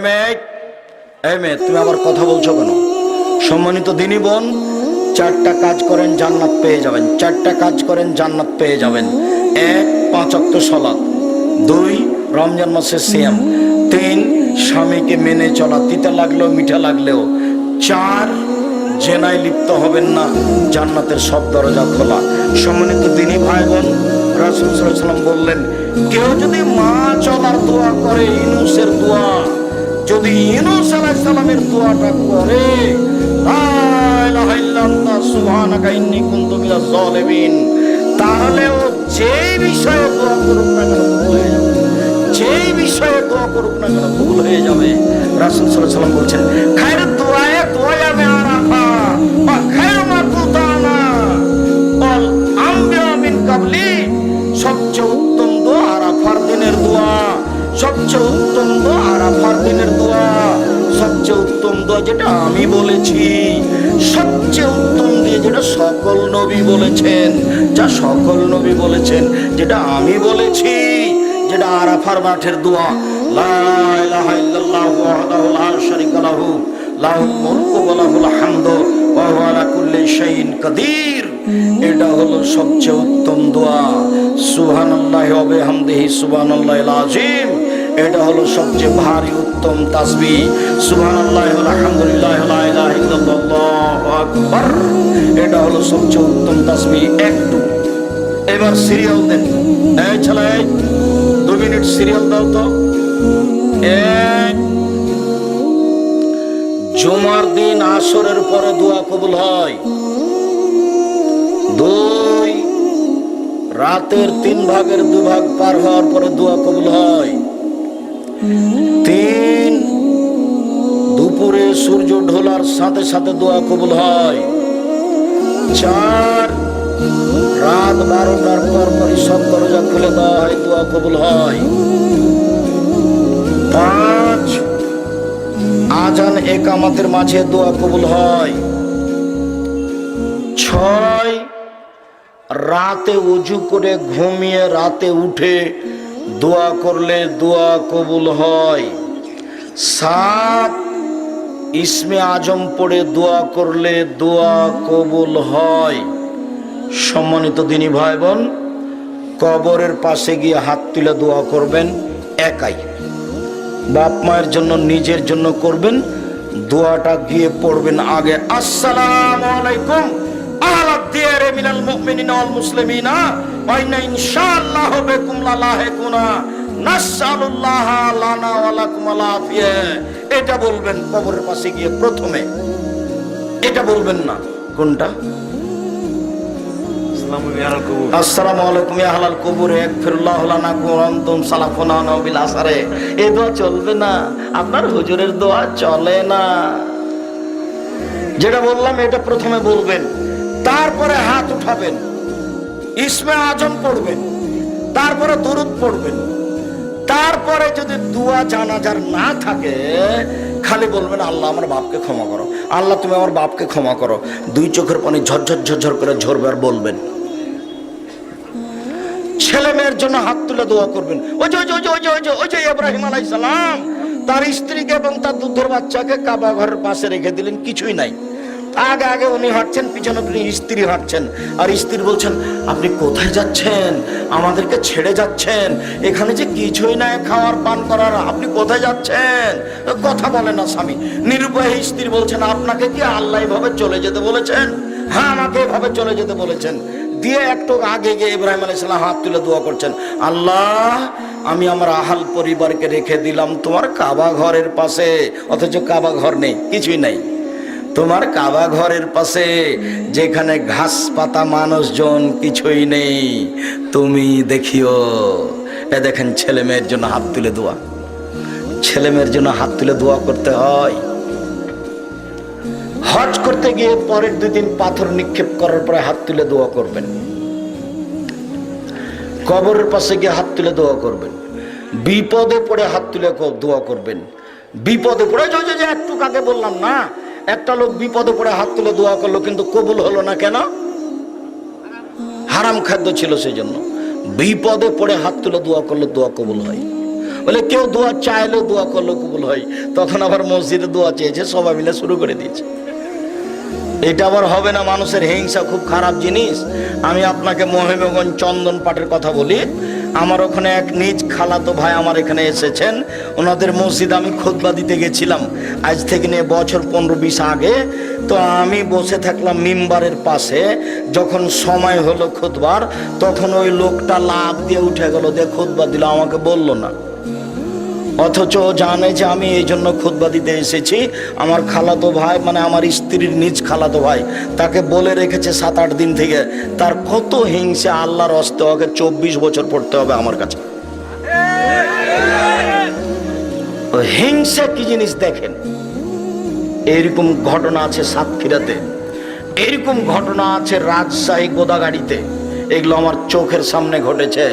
মেয়ে তুমি আবার কথা বলছো কেন? সম্মানিত দিনী বোন, 4টা কাজ করেন জান্নাত পেয়ে যাবেন। 4টা কাজ করেন জান্নাত পেয়ে যাবেন। 1, 5 ওয়াক্ত সালাত। 2, রমজান মাসের সিয়াম। 3, স্বামীকে মেনে চলা, তিতা লাগলেও মিঠা লাগলেও। 4, জেনায় লিপ্ত হবেন না, জান্নাতের সব দরজা খোলা। সম্মানিত দিনী ভাই বোন, রাসূল সাল্লাল্লাহু আলাইহি ওয়াসাল্লাম বললেন, কেউ যদি মা চলার দোয়া করে, ইউনূসের দোয়া, যদি ইউনূস আলাইহিস সালামের দোয়াটা করে, লা ইলাহা ইল্লা আনতা সুবহানাকা ইন্নী কুনতু মিনাজ জালিমিন, তাহলে ও যেই বিষয়ে দোয়া করুক না কেন কবুল হয়ে যাবে। যেই বিষয়ে দোয়া করুক না কেন কবুল হয়ে যাবে। রাসূল সাল্লাল্লাহু আলাইহি ওয়াসাল্লাম বলছেন, খায়রুদ দুআয়ে দুআয়ামে আরাফা ওয়া খায়রু মা কুতানা ওয়াল আমবিয়া মিন কাবলি, সবচেয়ে উত্তম দোয়া আরাফার দিনের দোয়া। সবচেয়ে উত্তম দোয়া আরাফার দিনের দোয়া। সবচেয়ে উত্তম দোয়া যেটা আমি বলেছি, সবচেয়ে উত্তম দিয়ে যেটা সকল নবী বলেছেন, যা সকল নবী বলেছেন, যেটা আমি বলেছি, যেটা আরাফার মাঠের দোয়া। লা ইলাহা ইল্লাল্লাহু ওয়াহদাহু লা শারীকা লাহু লাহুল মুলকু ওয়া লাহুল হামদু ওয়া হুয়া আলা কুল্লি শাইইন কাদির। এটা হলো সবচেয়ে উত্তম দোয়া। সুবহানাল্লাহি ওয়া বিহামদিহি সুবহানাল্লাহিল আযীম, এটা হলো সবচেয়ে ভারী উত্তম তাসবিহ। সুবহানাল্লাহি ওয়া আলহামদুলিল্লাহি ওয়া লা ইলাহা ইল্লাল্লাহু আকবার, এটা হলো সবচেয়ে উত্তম তাসবিহ। একটু এবার সিরিয়াল দেন। এই ছেলে, 2 মিনিট সিরিয়াল দাও তো। 1, জুমার দিন আসরের পরে দোয়া কবুল হয়। 2, রাতের 3 ভাগের 2 ভাগ পার হওয়ার পরে দোয়া কবুল হয়। 3, দুপুরে সূর্য ঢোলার সাথে সাথে দোয়া কবুল হয়। 4, রাত 12টার পর পরই সব দরজা খুলে দেওয়া হয়, দোয়া কবুল হয়। 5, আজান একামতের মাঝে দোয়া কবুল হয়। 6, রাতে ওযু করে ঘুমিয়ে রাতে উঠে দোয়া করলে দোয়া কবুল হয়। 7, ইসমে আজম পড়ে দোয়া করলে দোয়া কবুল হয়। সম্মানিত দিনী ভাই বোন, কবরের পাশে গিয়ে হাত তুলে দোয়া করবেন একাই। বাপ মায়ের জন্য, নিজের জন্য করবেন। দোয়াটা গিয়ে পড়বেন আগে, আসসালামু আলাইকুম আহলাদ দিয়ারে মিনাল মুমিনিনা ওয়াল মুসলিমিনা ওয়া ইন্না ইনশাআল্লাহু বিকুম লালাহিকুনা নাসআলুল্লাহা লানা ওয়া লাকুম আল আফিয়া। এটা বলবেন কবরের পাশে গিয়ে প্রথমে। এটা বলবেন না। কোনটা? আসসালামু আলাইকুম ইয়া আহলাল কুবুর ইগফিরুল্লাহু লানা কুনতুম সালাফুনা বিল আসারে। এই দোয়া চলবে না, আপনার হুজুরের দোয়া চলে না। যেটা বললাম এটা প্রথমে বলবেন, তারপরে হাত উঠাবেন, ইসমে আজম পড়বেন, তারপরে দরুদ পড়বেন। তারপরে যদি দোয়া জানাজার না থাকে, খালি বলবেন, আল্লাহ আমার বাপকে ক্ষমা করো, আল্লাহ তুমি আমার বাপকে ক্ষমা করো। 2 চোখের পানি ঝরঝর ঝরঝর করে ঝরবে আর বলবেন। ছেলে মেয়ের জন্য হাত তুলে দোয়া করবেন। ওই যে ইব্রাহিম আলাইহিস সালাম তার স্ত্রীকে এবং তার দুধের বাচ্চাকে কাবা ঘরের পাশে রেখে দিলেন, কিছুই নাই। আগে আগে উনি হাঁটছেন, পিছনে স্ত্রী হাঁটছেন। আর স্ত্রী বলছেন, আপনি কোথায় যাচ্ছেন? আমাদেরকে ছেড়ে যাচ্ছেন, এখানে যে কিছুই নাই খাওয়ার পান করার, আপনি কোথায় যাচ্ছেন? কথা বলে না স্বামী। নিরুপায় স্ত্রী বলছেন, আপনাকে কি আল্লাহ এভাবে চলে যেতে বলেছেন? হ্যাঁ, আমাকে এভাবে চলে যেতে বলেছেন। দিয়ে একটু আগে গিয়ে ইব্রাহিম আলাইহিস সালাম হাত তুলে দোয়া করছেন, আল্লাহ আমি আমার আহাল পরিবারকে রেখে দিলাম তোমার কাবা ঘরের পাশে, অথচ কাবা ঘর নেই, কিছুই নাই। তোমার কাবা ঘরের পাশে যেখানে ঘাস পাতা মানুষজন কিছুই নেই, তুমি দেখিও। এ দেখেন, ছেলে মেয়ের জন্য হাত তুলে দোয়া। ছেলে মেয়ের জন্য হাত তুলে দোয়া করতে হয়। হজ করতে গিয়ে পরের 2 দিন পাথর নিক্ষেপ করার পরে হাত তুলে দোয়া করবেন। কবরের পাশে গিয়ে হাত তুলে দোয়া করবেন। বিপদে পড়ে হাত তুলে দোয়া করবেন। বিপদে পড়ে, যে একটু আগে বললাম না, একটা লোক বিপদে পড়ে হাত তুলে দোয়া করলো, কিন্তু কবুল হলো না। কেন? হারাম খাদ্য ছিল, সেই জন্য। বিপদে পড়ে হাত তুলে দোয়া করলে দোয়া কবুল হয়। বলে কেউ দোয়া চাইলেও দোয়া করলেও কবুল হয়। তখন আবার মসজিদে দোয়া চেয়েছে, সবাই মিলে শুরু করে দিয়েছে। এটা আবার হবে না। মানুষের হিংসা খুব খারাপ জিনিস। আমি আপনাকে মহিমগঞ্জ চন্দন পাটের কথা বলি। আমার ওখানে এক নিজ খালাতো ভাই আমার এখানে এসেছেন, ওনাদের মসজিদে আমি খুতবা দিতে গেছিলাম আজ থেকে নিয়ে বছর 15-20 আগে। তো আমি বসে থাকলাম মিম্বারের পাশে, যখন সময় হলো খুতবার তখন ওই লোকটা লাফ দিয়ে উঠে গেল, দিয়ে খুতবা দিল, আমাকে বলল না। অথচ ও জানে যে আমি এই জন্য খুতবা দিতে এসেছি। আমার খালাতো ভাই, মানে আমার স্ত্রীর নিজ খালাতো ভাই, তাকে বলে রেখেছে 7-8 দিন থেকে। তার কত হিংসা, আল্লাহর হস্তে ওকে 24 বছর পড়তে হবে আমার কাছে। হিংসা কি জিনিস দেখেন। এরকম ঘটনা আছে সাতক্ষীরাতে, এরকম ঘটনা আছে রাজশাহী গোদাগাড়িতে। এগুলো আমার চোখের সামনে ঘটেছে।